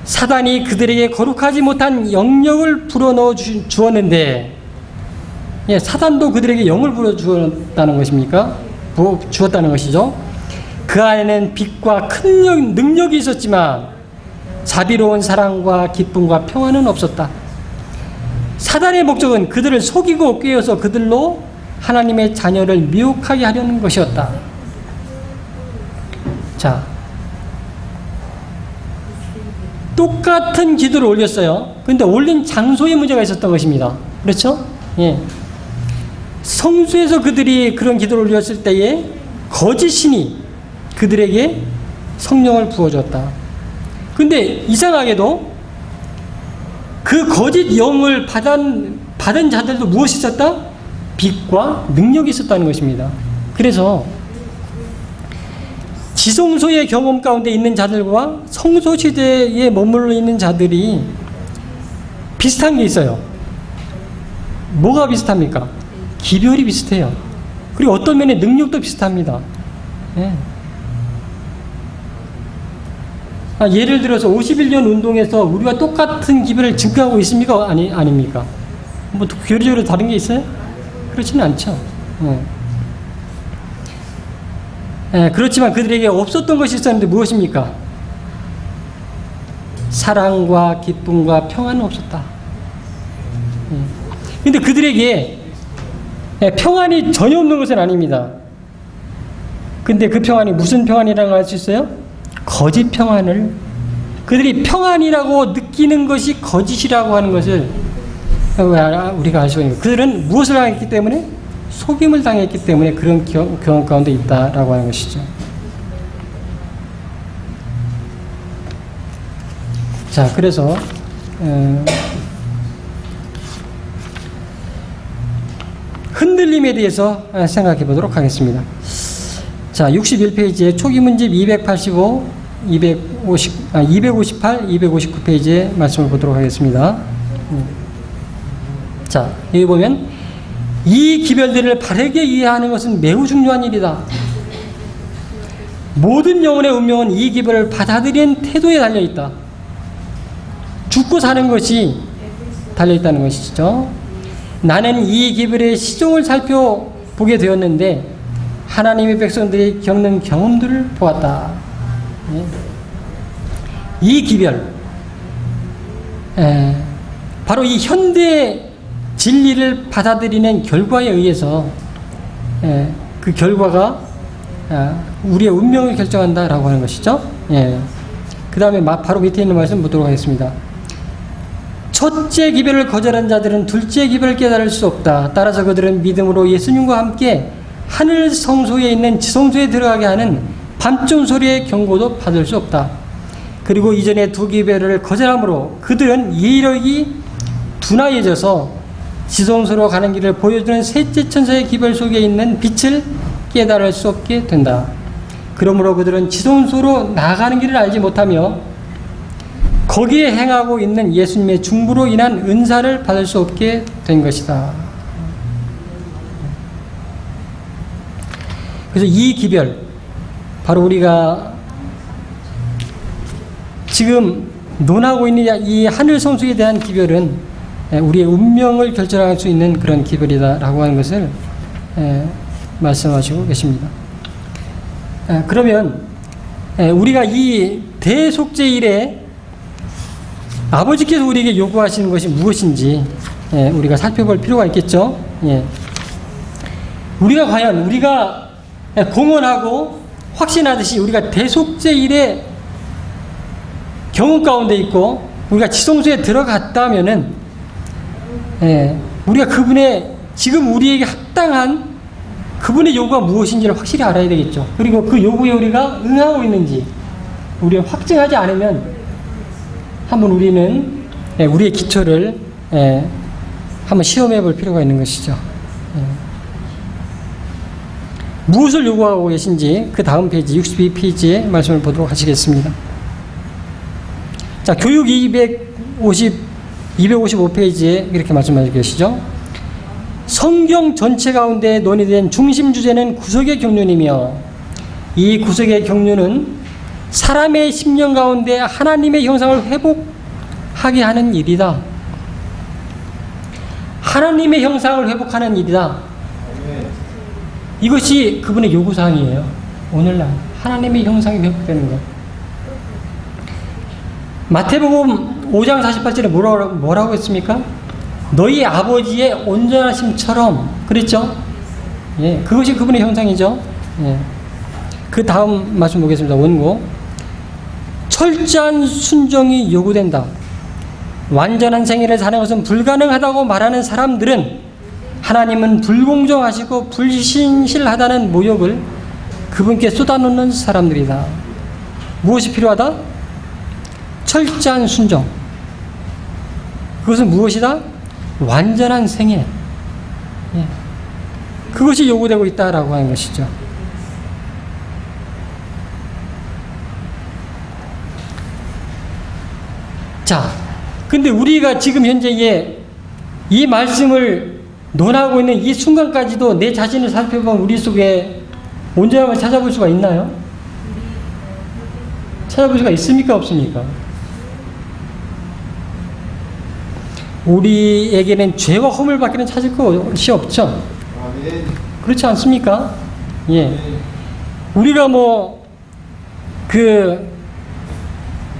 사단이 그들에게 거룩하지 못한 영역을 불어넣어 주었는데, 예, 사단도 그들에게 영을 불어주었다는 것입니까? 주었다는 것이죠. 그 안에는 빛과 큰 능력이 있었지만 자비로운 사랑과 기쁨과 평안은 없었다. 사단의 목적은 그들을 속이고 꿰어서 그들로 하나님의 자녀를 미혹하게 하려는 것이었다. 자, 똑같은 기도를 올렸어요. 그런데 올린 장소에 문제가 있었던 것입니다. 그렇죠? 예. 성수에서 그들이 그런 기도를 올렸을 때에 거짓 신이 그들에게 성령을 부어줬다. 근데 이상하게도 그 거짓 영을 받은 자들도 무엇이 있었다? 빛과 능력이 있었다는 것입니다. 그래서 지성소의 경험 가운데 있는 자들과 성소 시대에 머물러 있는 자들이 비슷한 게 있어요. 뭐가 비슷합니까? 기별이 비슷해요. 그리고 어떤 면에 능력도 비슷합니다. 예. 예를 들어서 51년 운동에서 우리가 똑같은 기별을 증가하고 있습니까? 아닙니까? 뭐 교리적으로 다른 게 있어요? 그렇지는 않죠. 그렇지만 그들에게 없었던 것이 있었는데 무엇입니까? 사랑과 기쁨과 평안은 없었다. 근데 그들에게 평안이 전혀 없는 것은 아닙니다. 근데 그 평안이 무슨 평안이라고 할 수 있어요? 거짓 평안을, 그들이 평안이라고 느끼는 것이 거짓이라고 하는 것을 우리가 알 수가 있는 거예요. 그들은 무엇을 당했기 때문에? 속임을 당했기 때문에 그런 경험 가운데 있다라고 하는 것이죠. 자, 그래서 흔들림에 대해서 생각해 보도록 하겠습니다. 자, 61페이지에 초기 문집 285, 258, 259페이지에 말씀을 보도록 하겠습니다. 자, 여기 보면 이 기별들을 바르게 이해하는 것은 매우 중요한 일이다. 모든 영혼의 운명은 이 기별을 받아들이는 태도에 달려있다. 죽고 사는 것이 달려있다는 것이죠. 나는 이 기별의 시종을 살펴보게 되었는데 하나님의 백성들이 겪는 경험들을 보았다. 이 기별, 바로 이 현대 진리를 받아들이는 결과에 의해서 그 결과가 우리의 운명을 결정한다라고 하는 것이죠. 그 다음에 바로 밑에 있는 말씀 보도록 하겠습니다. 첫째 기별을 거절한 자들은 둘째 기별을 깨달을 수 없다. 따라서 그들은 믿음으로 예수님과 함께 하늘 성소에 있는 지성소에 들어가게 하는 밤중 소리의 경고도 받을 수 없다. 그리고 이전의 두 기별을 거절함으로 그들은 이력이 둔하여져서 지성소로 가는 길을 보여주는 셋째 천사의 기별 속에 있는 빛을 깨달을 수 없게 된다. 그러므로 그들은 지성소로 나아가는 길을 알지 못하며 거기에 행하고 있는 예수님의 중보로 인한 은사를 받을 수 없게 된 것이다. 그래서 이 기별, 바로 우리가 지금 논하고 있는 이 하늘 성숙에 대한 기별은 우리의 운명을 결정할 수 있는 그런 기별이다라고 하는 것을 말씀하시고 계십니다. 그러면 우리가 이 대속죄일에 아버지께서 우리에게 요구하시는 것이 무엇인지 우리가 살펴볼 필요가 있겠죠. 우리가 과연 우리가 공언하고 확신하듯이 우리가 대속죄일에 경험 가운데 있고 우리가 지성소에 들어갔다면은 우리가 그분의 지금 우리에게 합당한 그분의 요구가 무엇인지를 확실히 알아야 되겠죠. 그리고 그 요구에 우리가 응하고 있는지 우리가 확증하지 않으면 한번 우리는 우리의 기초를 한번 시험해 볼 필요가 있는 것이죠. 무엇을 요구하고 계신지 그 다음 페이지 62페이지의 말씀을 보도록 하시겠습니다. 자, 교육 255페이지에 이렇게 말씀하시고 계시죠. 성경 전체 가운데 논의된 중심 주제는 구속의 경륜이며 이 구속의 경륜은 사람의 심령 가운데 하나님의 형상을 회복하게 하는 일이다. 하나님의 형상을 회복하는 일이다. 이것이 그분의 요구사항이에요. 오늘날 하나님의 형상이 회복되는 것. 마태복음 5장 48절에 뭐라고 했습니까? 너희 아버지의 온전하심처럼 그랬죠? 그것이 그분의 형상이죠. 그 다음 말씀 보겠습니다. 원고. 철저한 순종이 요구된다. 완전한 생애를 사는 것은 불가능하다고 말하는 사람들은 하나님은 불공정하시고 불신실하다는 모욕을 그분께 쏟아놓는 사람들이다. 무엇이 필요하다? 철저한 순종. 그것은 무엇이다? 완전한 생애. 그것이 요구되고 있다라고 하는 것이죠. 자, 근데 우리가 지금 현재 이 말씀을 논하고 있는 이 순간까지도 내 자신을 살펴보면 우리 속에 온전함을 찾아볼 수가 있나요? 찾아볼 수가 있습니까? 없습니까? 우리에게는 죄와 허물밖에는 찾을 것이 없죠. 그렇지 않습니까? 우리가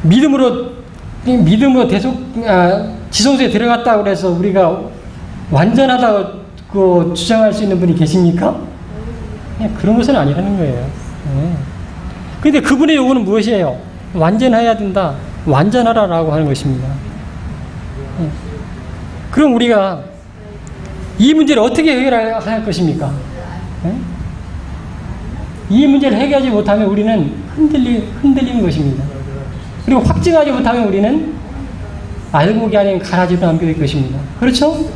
믿음으로 지성소에 들어갔다고 그래서 우리가 완전하다고 주장할 수 있는 분이 계십니까? 그런 것은 아니라는 거예요. 그런데 그분의 요구는 무엇이에요? 완전해야 된다. 완전하라라고 하는 것입니다. 그럼 우리가 이 문제를 어떻게 해결할 것입니까? 이 문제를 해결하지 못하면 우리는 흔들리는 것입니다. 그리고 확증하지 못하면 우리는 알곡이 아닌 가라지로 남겨질 것입니다. 그렇죠?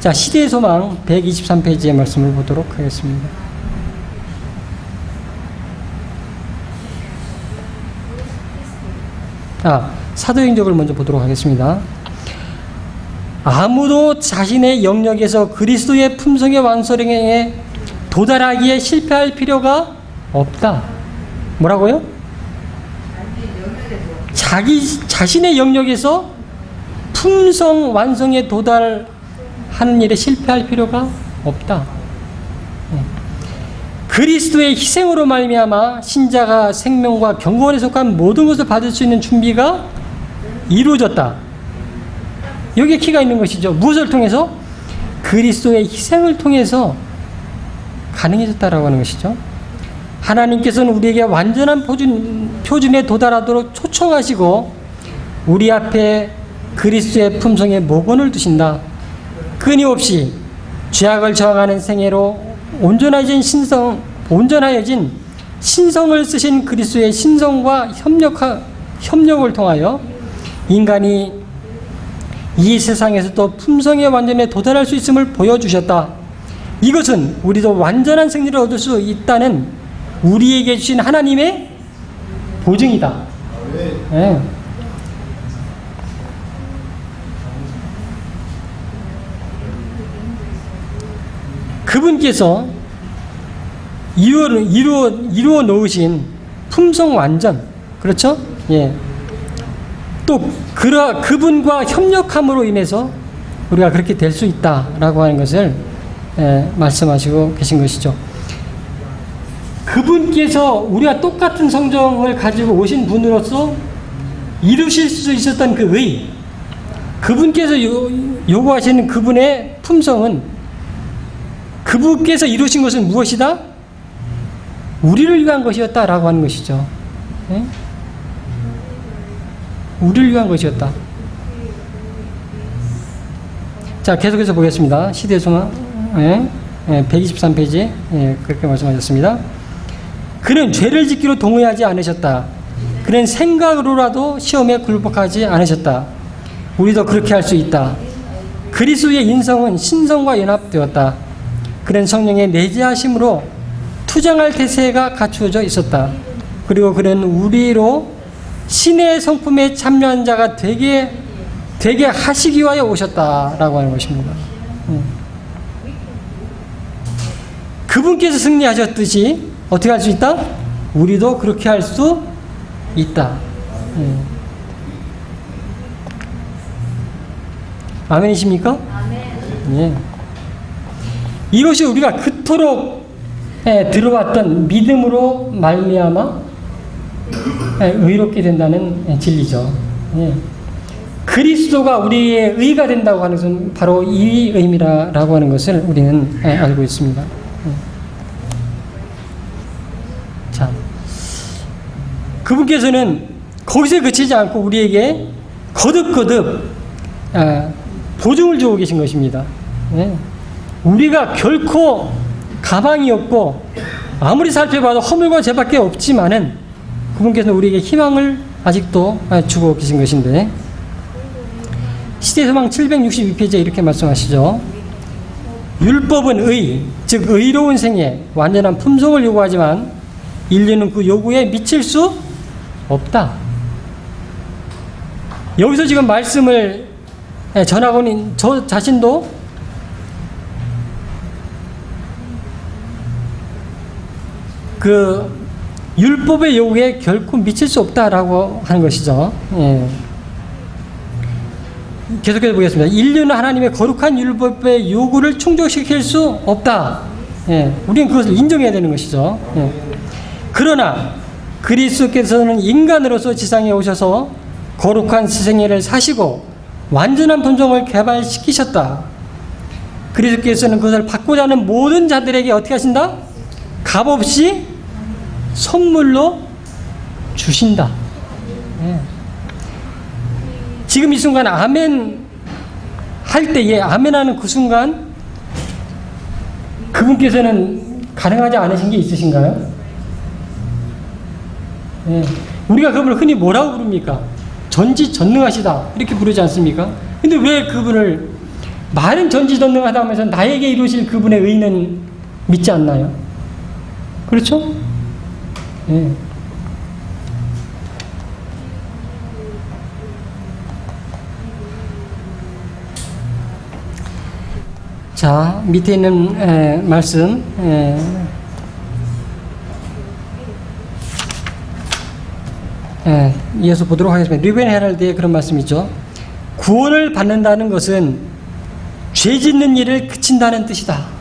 자, 시대의 소망 123페이지의 말씀을 보도록 하겠습니다. 사도행적을 먼저 보도록 하겠습니다. 아무도 자신의 영역에서 그리스도의 품성의 완성에 도달하기에 실패할 필요가 없다. 뭐라고요? 자신의 영역에서 품성 완성에 도달하는 일에 실패할 필요가 없다. 그리스도의 희생으로 말미암아 신자가 생명과 경건에 속한 모든 것을 받을 수 있는 준비가 이루어졌다. 여기에 키가 있는 것이죠. 무엇을 통해서? 그리스도의 희생을 통해서 가능해졌다라고 하는 것이죠. 하나님께서는 우리에게 완전한 표준에 도달하도록 초청하시고 우리 앞에 그리스도의 품성에 모건을 두신다. 끊임없이 죄악을 저항하는 생애로 온전하여진 신성을 쓰신 그리스도의 신성과 협력을 통하여 인간이 이 세상에서도 품성의 완전에 도달할 수 있음을 보여주셨다. 이것은 우리도 완전한 생리를 얻을 수 있다는 우리에게 주신 하나님의 보증이다. 네. 예. 그분께서 이루어 놓으신 품성 완전, 그렇죠? 예. 또 그분과 협력함으로 인해서 우리가 그렇게 될 수 있다라고 하는 것을 말씀하시고 계신 것이죠. 그분께서 우리가 똑같은 성정을 가지고 오신 분으로서 이루실 수 있었던 그 의, 그분께서 요구하시는 그분의 품성은, 그분께서 이루신 것은 무엇이다? 우리를 위한 것이었다라고 하는 것이죠. 예? 우리를 위한 것이었다. 자, 계속해서 보겠습니다. 시대소망 123페이지 그렇게 말씀하셨습니다. 그는 죄를 짓기로 동의하지 않으셨다. 그는 생각으로라도 시험에 굴복하지 않으셨다. 우리도 그렇게 할 수 있다. 그리스도의 인성은 신성과 연합되었다. 그는 성령의 내재하심으로 투정할 태세가 갖추어져 있었다. 그리고 그는 우리로 신의 성품에 참여한 자가 되게 하시기 위하여 오셨다라고 하는 것입니다. 그분께서 승리하셨듯이 어떻게 할 수 있다? 우리도 그렇게 할 수 있다. 아멘이십니까? 아멘. 예. 이것이 우리가 그토록 들어왔던 믿음으로 말미암아 의롭게 된다는 진리죠. 예. 그리스도가 우리의 의가 된다고 하는 것은 바로 이 의미라고 하는 것을 우리는 알고 있습니다. 자, 그분께서는 거기서 그치지 않고 우리에게 거듭거듭 보증을 주고 계신 것입니다. 우리가 결코 가망이 없고 아무리 살펴봐도 허물과 죄밖에 없지만은 그분께서는 우리에게 희망을 아직도 주고 계신 것인데, 시대소망 762페이지에 이렇게 말씀하시죠. 율법은 의, 즉 의로운 생애, 완전한 품성을 요구하지만 인류는 그 요구에 미칠 수 없다. 여기서 지금 말씀을 전하고 있는 저 자신도 그 율법의 요구에 결코 미칠 수 없다라고 하는 것이죠. 예. 계속해서 보겠습니다. 인류는 하나님의 거룩한 율법의 요구를 충족시킬 수 없다. 예. 우리는 그것을 인정해야 되는 것이죠. 예. 그러나 그리스도께서는 인간으로서 지상에 오셔서 거룩한 생애를 사시고 완전한 품성을 개발시키셨다. 그리스도께서는 그것을 받고자 하는 모든 자들에게 어떻게 하신다? 값없이 선물로 주신다. 예. 지금 이 순간 아멘 할 때에, 아멘하는 그 순간 그분께서는 가능하지 않으신 게 있으신가요? 예. 우리가 그분을 흔히 뭐라고 부릅니까? 전지전능하시다 이렇게 부르지 않습니까? 근데 왜 그분을, 말은 전지전능하다 하면서 나에게 이루실 그분의 의는 믿지 않나요? 그렇죠? 예. 자, 밑에 있는 말씀 이어서 보도록 하겠습니다. 리벤 헤럴드의 그런 말씀이죠. 구원을 받는다는 것은 죄 짓는 일을 그친다는 뜻이다.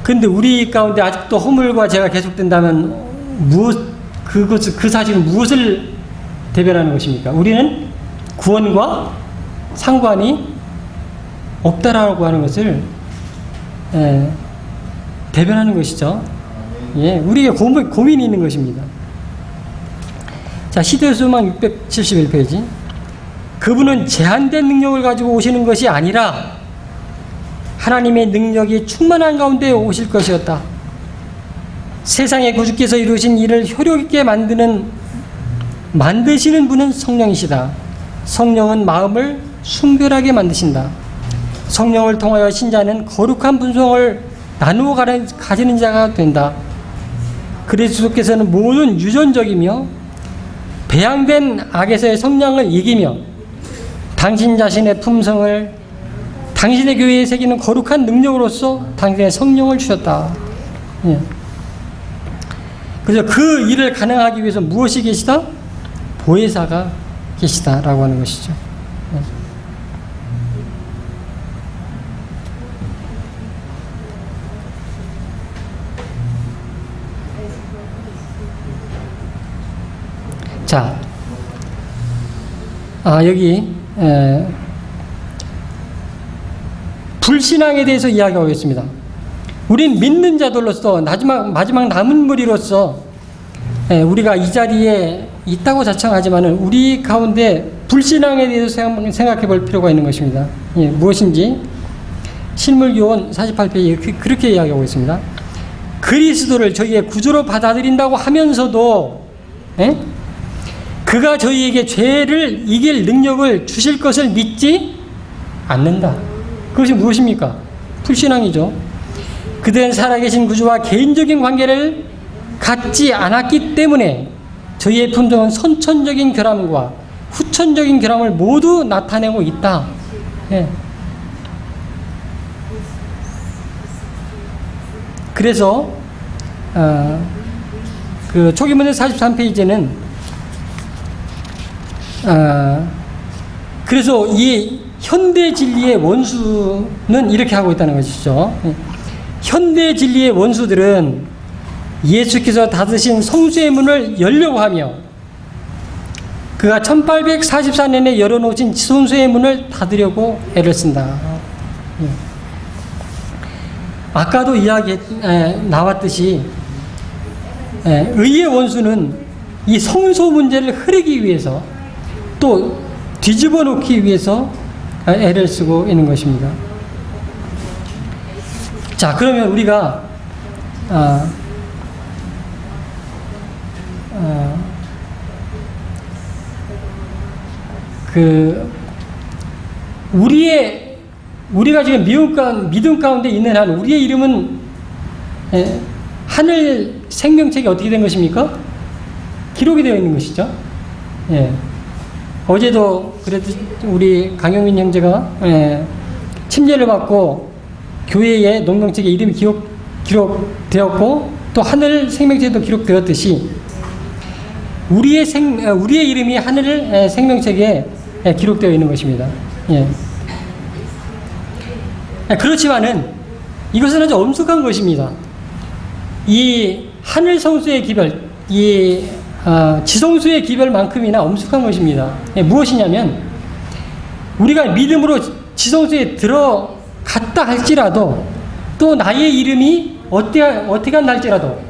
근데 우리 가운데 아직도 허물과 죄가 계속된다면 그 사실은 무엇을 대변하는 것입니까? 우리는 구원과 상관이 없다라고 하는 것을 대변하는 것이죠. 예, 우리에게 고민이 있는 것입니다. 자, 시대소망 671페이지. 그분은 제한된 능력을 가지고 오시는 것이 아니라 하나님의 능력이 충만한 가운데 오실 것이었다. 세상의 구주께서 이루신 일을 효력있게 만드시는 분은 성령이시다. 성령은 마음을 순결하게 만드신다. 성령을 통하여 신자는 거룩한 분성을 나누어 가지는 자가 된다. 그리스도께서는 모든 유전적이며 배양된 악에서의 성량을 이기며 당신 자신의 품성을 당신의 교회에 새기는 거룩한 능력으로서 당신의 성령을 주셨다. 예. 그래서 그 일을 가능하기 위해서 무엇이 계시다? 보혜사가 계시다라고 하는 것이죠. 예. 자, 여기 불신앙에 대해서 이야기하고 있습니다. 우린 믿는 자들로서 마지막 남은 무리로서 우리가 이 자리에 있다고 자청하지만 우리 가운데 불신앙에 대해서 생각해 볼 필요가 있는 것입니다. 예, 무엇인지 실물교원 48페이지에 그렇게 이야기하고 있습니다. 그리스도를 저희의 구주로 받아들인다고 하면서도 그가 저희에게 죄를 이길 능력을 주실 것을 믿지 않는다. 그것이 무엇입니까? 불신앙이죠. 그들은 살아계신 구주와 개인적인 관계를 갖지 않았기 때문에 저희의 품성은 선천적인 결함과 후천적인 결함을 모두 나타내고 있다. 예. 그래서 그 초기문제 43페이지는 그래서 이 현대 진리의 원수는 이렇게 하고 있다는 것이죠. 현대 진리의 원수들은 예수께서 닫으신 성수의 문을 열려고 하며 그가 1844년에 열어놓으신 지성소의 문을 닫으려고 애를 쓴다. 아까도 나왔듯이 의의 원수는 이 성소 문제를 흐리기 위해서 또 뒤집어 놓기 위해서 애를 쓰고 있는 것입니다. 자, 그러면 우리가 우리가 지금 믿음 가운데 있는 한 우리의 이름은 하늘 생명책이 어떻게 된 것입니까? 기록이 되어 있는 것이죠. 예. 어제도 그래도 우리 강영민 형제가 침례를 받고 교회의 농경책에 이름이 기록되었고 또 하늘 생명책도 기록되었듯이 우리의 이름이 하늘 생명책에 기록되어 있는 것입니다. 예. 그렇지만은 이것은 아주 엄숙한 것입니다. 이 하늘 성수의 기별, 이 지성수의 기별만큼이나 엄숙한 것입니다. 예, 무엇이냐면 우리가 믿음으로 지성수에 들어갔다 할지라도 또 나의 이름이 어떻게 한다 할지라도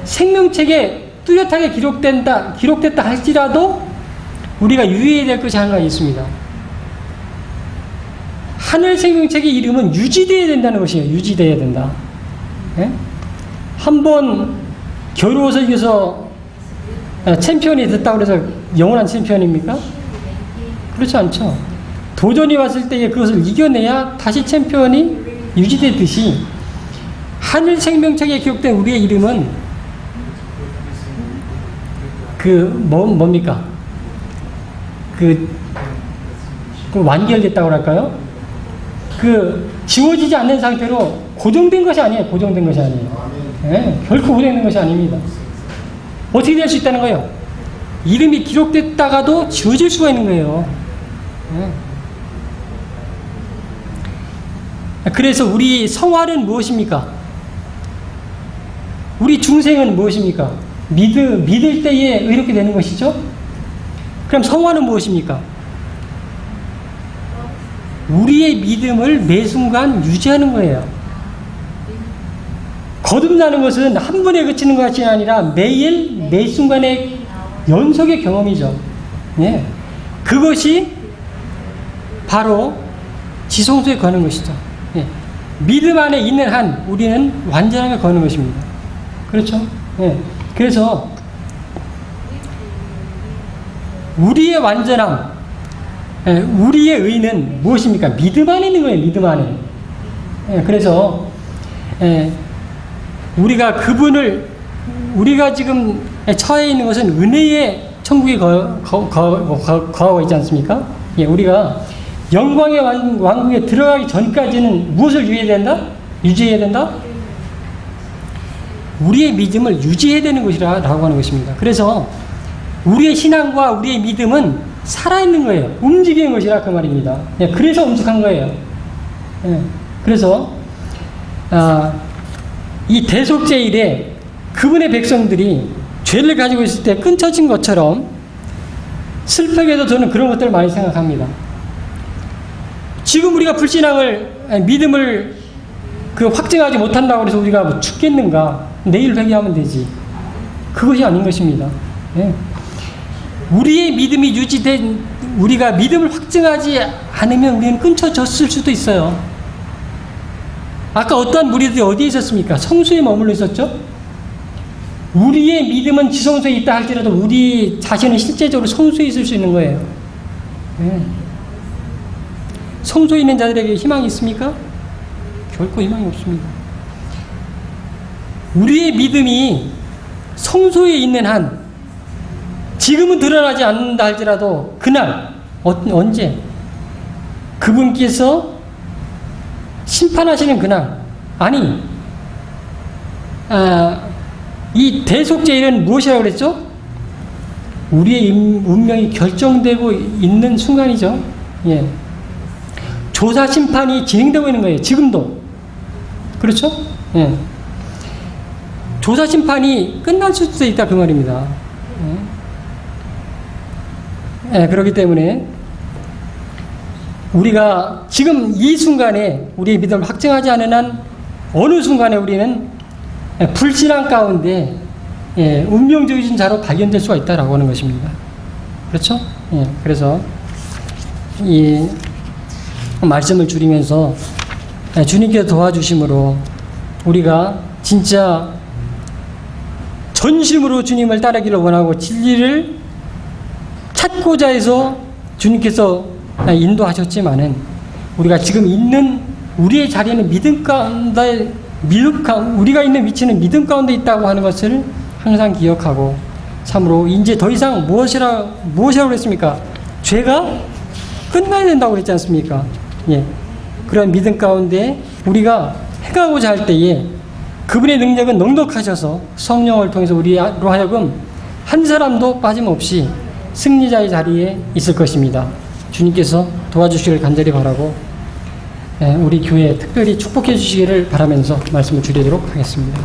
생명책에 뚜렷하게 기록됐다 할지라도 우리가 유의해야 될 것이 한 가지 있습니다. 하늘 생명책의 이름은 유지되어야 된다는 것이에요. 유지되어야 된다. 예? 한번 겨루어서 이겨서 챔피언이 됐다고 해서 영원한 챔피언입니까? 그렇지 않죠. 도전이 왔을 때에 그것을 이겨내야 다시 챔피언이 유지되듯이 하늘 생명책에 기록된 우리의 이름은 뭡니까? 완결됐다고 할까요? 지워지지 않는 상태로 고정된 것이 아니에요. 고정된 것이 아니에요. 네, 결코 고정된 것이 아닙니다. 어떻게 될 수 있다는 거예요? 이름이 기록됐다가도 지워질 수가 있는 거예요. 네. 그래서 우리 성화는 무엇입니까? 우리 중생은 무엇입니까? 믿을 때에 이렇게 되는 것이죠? 그럼 성화는 무엇입니까? 우리의 믿음을 매 순간 유지하는 거예요. 거듭나는 것은 한 번에 그치는 것이 아니라 매일 매 순간의 연속의 경험이죠. 예. 그것이 바로 지성소에 거는 것이죠. 예. 믿음 안에 있는 한 우리는 완전하게 거는 것입니다. 그렇죠? 예. 그래서 우리의 완전함, 우리의 의는 무엇입니까? 믿음 안에 있는 거예요. 믿음 안에. 그래서 우리가 우리가 지금 처해 있는 것은 은혜의 천국에 거하고 있지 않습니까? 우리가 영광의 왕국에 들어가기 전까지는 무엇을 유지해야 된다? 우리의 믿음을 유지해야 되는 것이라고 하는 것입니다. 그래서 우리의 신앙과 우리의 믿음은 살아있는 거예요. 움직이는 것이라 그 말입니다. 그래서 엄숙한 거예요. 그래서 이 대속죄일에 그분의 백성들이 죄를 가지고 있을 때 끊쳐진 것처럼 슬프게도 저는 그런 것들을 많이 생각합니다. 지금 우리가 불신앙을 믿음을 확증하지 못한다고 해서 우리가 뭐 죽겠는가? 내일 회개하면 되지. 그것이 아닌 것입니다. 우리의 믿음이 유지된 우리가 믿음을 확증하지 않으면 우리는 끊쳐졌을 수도 있어요. 아까 어떠한 무리들이 어디에 있었습니까? 성소에 머물러 있었죠? 우리의 믿음은 지성소에 있다 할지라도 우리 자신은 실제적으로 성소에 있을 수 있는 거예요. 성소에 있는 자들에게 희망이 있습니까? 결코 희망이 없습니다. 우리의 믿음이 성소에 있는 한 지금은 드러나지 않는다 할지라도 그날 언제 그분께서 심판하시는 그날 이 대속죄일은 무엇이라고 그랬죠? 우리의 운명이 결정되고 있는 순간이죠. 조사 심판이 진행되고 있는 거예요. 지금도. 그렇죠? 조사 심판이 끝날 수도 있다 그 말입니다. 그렇기 때문에 우리가 지금 이 순간에 우리의 믿음을 확증하지 않은 한 어느 순간에 우리는 불신앙 가운데 운명주의진 자로 발견될 수가 있다라고 하는 것입니다. 그렇죠? 그래서 이 말씀을 줄이면서 주님께서 도와주심으로 우리가 진짜 전심으로 주님을 따르기를 원하고 진리를 찾고자 해서 주님께서 인도하셨지만은 우리가 지금 있는 우리의 자리는 믿음 가운데 우리가 있는 위치는 믿음 가운데 있다고 하는 것을 항상 기억하고 참으로 이제 더 이상 무엇이라고 그랬습니까? 죄가 끝나야 된다고 그랬지 않습니까? 그런 믿음 가운데 우리가 해가고자 할 때에 그분의 능력은 넉넉하셔서 성령을 통해서 우리로 하여금 한 사람도 빠짐없이 승리자의 자리에 있을 것입니다. 주님께서 도와주시기를 간절히 바라고 우리 교회에 특별히 축복해 주시기를 바라면서 말씀을 줄이도록 하겠습니다.